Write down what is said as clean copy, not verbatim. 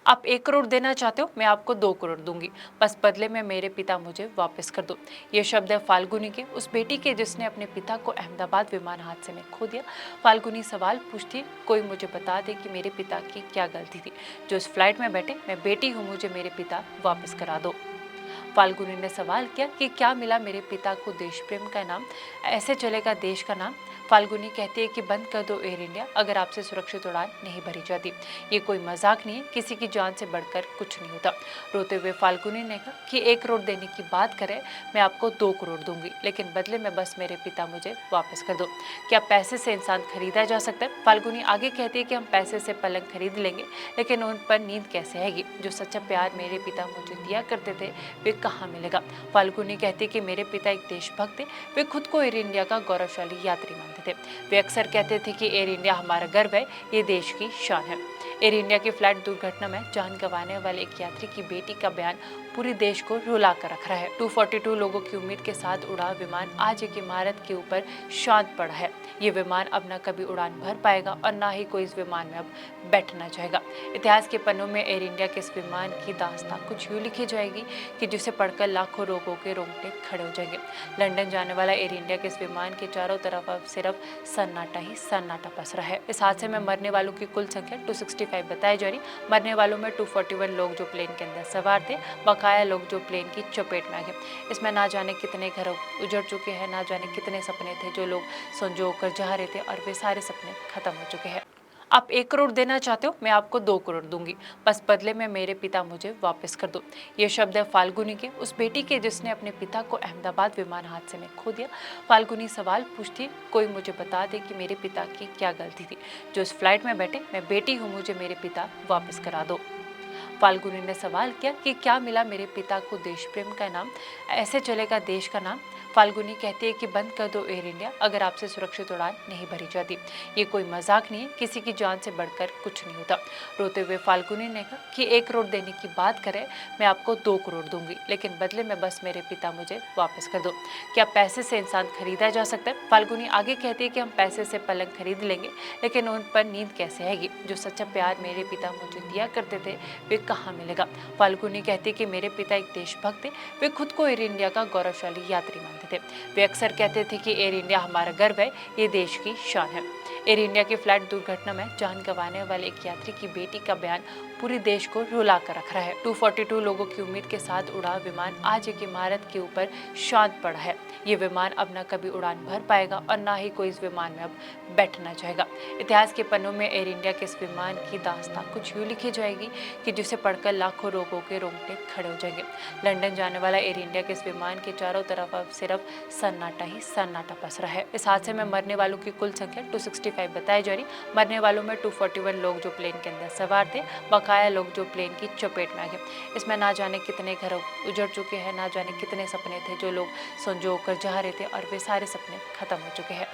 आप 1 करोड़ देना चाहते हो, मैं आपको 2 करोड़ दूंगी, बस बदले में मेरे पिता मुझे वापस कर दो। ये शब्द है फाल्गुनी के, उस बेटी के जिसने अपने पिता को अहमदाबाद विमान हादसे में खो दिया। फाल्गुनी सवाल पूछती, कोई मुझे बता दे कि मेरे पिता की क्या गलती थी जो इस फ्लाइट में बैठे, मैं बेटी हूँ, मुझे मेरे पिता वापस करा दो। फाल्गुनी ने सवाल किया कि क्या मिला मेरे पिता को देश प्रेम का नाम, ऐसे चलेगा देश का नाम। फाल्गुनी कहती है कि बंद कर दो एयर इंडिया, अगर आपसे सुरक्षित उड़ान नहीं भरी जाती। ये कोई मजाक नहीं है, किसी की जान से बढ़कर कुछ नहीं होता। रोते हुए फाल्गुनी ने कहा कि 1 करोड़ देने की बात करें, मैं आपको 2 करोड़ दूंगी, लेकिन बदले में बस मेरे पिता मुझे वापस कर दो। क्या पैसे से इंसान खरीदा जा सकता है? फाल्गुनी आगे कहती है कि हम पैसे से पलंग खरीद लेंगे, लेकिन उन पर नींद कैसे आएगी? जो सच्चा प्यार मेरे पिता मुझे दिया करते थे, वे कहाँ मिलेगा? फाल्गुनी कहती है कि मेरे पिता एक देशभक्त थे, वे खुद को एयर इंडिया का गौरवशाली यात्री मानते थे। वे अक्सर कहते थे कि एयर इंडिया हमारा गर्व है, ये देश की शान है। एयर इंडिया की फ्लाइट दुर्घटना में जान गंवाने वाले एक यात्री की बेटी का बयान पूरे देश को रुला कर रख रहा है। 242 लोगों की उम्मीद के साथ उड़ा विमान आज एक इमारत के ऊपर शांत पड़ा है। ये विमान अब न कभी उड़ान भर पाएगा और ना ही कोई इस विमान में अब बैठना चाहेगा। इतिहास के पन्नों में एयर इंडिया के इस विमान की दास्तां कुछ यूं लिखी जाएगी कि जिसे पढ़कर लाखों लोगों के रोंगटे खड़े हो जाएंगे। लंदन जाने वाला एयर इंडिया के इस विमान के चारों तरफ अब सिर्फ सन्नाटा ही सन्नाटा पसरा है। इस हादसे में मरने वालों की कुल संख्या 265 बताई जा रही। मरने वालों में 241 लोग जो प्लेन के अंदर सवार थे, बकाया लोग जो प्लेन की चपेट में आ गए। इसमें ना जाने कितने घर उजड़ चुके हैं, ना जाने कितने सपने थे जो लोग संजो कर जा रहे थे, और वे सारे सपने खत्म हो चुके हैं। आप 1 करोड़ देना चाहते हो, मैं आपको 2 करोड़ दूंगी, बस बदले में मेरे पिता मुझे वापस कर दो। ये शब्द है फाल्गुनी के, उस बेटी के जिसने अपने पिता को अहमदाबाद विमान हादसे में खो दिया। फाल्गुनी सवाल पूछती, कोई मुझे बता दे कि मेरे पिता की क्या गलती थी जो इस फ्लाइट में बैठे, मैं बेटी हूँ, मुझे मेरे पिता वापस करा दो। फाल्गुनी ने सवाल किया कि क्या मिला मेरे पिता को देश प्रेम का नाम, ऐसे चलेगा देश का नाम। फाल्गुनी कहती है कि बंद कर दो एयर इंडिया, अगर आपसे सुरक्षित उड़ान नहीं भरी जाती। ये कोई मजाक नहीं है, किसी की जान से बढ़कर कुछ नहीं होता। रोते हुए फाल्गुनी ने कहा कि 1 करोड़ देने की बात करें, मैं आपको 2 करोड़ दूंगी, लेकिन बदले में बस मेरे पिता मुझे वापस कर दो। क्या पैसे से इंसान खरीदा जा सकता है? फाल्गुनी आगे कहती है कि हम पैसे से पलंग खरीद लेंगे, लेकिन उन पर नींद कैसे आएगी? जो सच्चा प्यार मेरे पिता मुझे दिया करते थे, वे कहाँ मिलेगा? फाल्गुनी कहती कि मेरे पिता एक देशभक्त थे, वे खुद को एयर इंडिया का गौरवशाली यात्री मानते थे। वे अक्सर कहते थे कि एयर इंडिया हमारा गर्व है, ये देश की शान है। एयर इंडिया की फ्लाइट दुर्घटना में जान गंवाने वाले एक यात्री की बेटी का बयान पूरे देश को रुला कर रख रहा है। 242 लोगों की उम्मीद के साथ उड़ा विमान आज एक इमारत के ऊपर शांत पड़ा है। ये विमान अब न कभी उड़ान भर पाएगा और ना ही कोई इस विमान में अब बैठना चाहेगा। इतिहास के पन्नों में एयर इंडिया के इस विमान की दास्तां कुछ यूं लिखी जाएगी कि जिसे पढ़कर लाखों लोगों के रोंगटे खड़े हो जाएंगे। लंदन जाने वाला एयर इंडिया के इस विमान के चारों तरफ अब सिर्फ सन्नाटा ही सन्नाटा पसरा है। इस हादसे में मरने वालों की कुल संख्या 265 बताई जा रही। मरने वालों में 241 लोग जो प्लेन के अंदर सवार थे, बकाया लोग जो प्लेन की चपेट में आ गए। इसमें ना जाने कितने घर उजड़ चुके हैं, ना जाने कितने सपने थे जो लोग संजो कर जा रहे थे, और वे सारे सपने खत्म हो चुके हैं।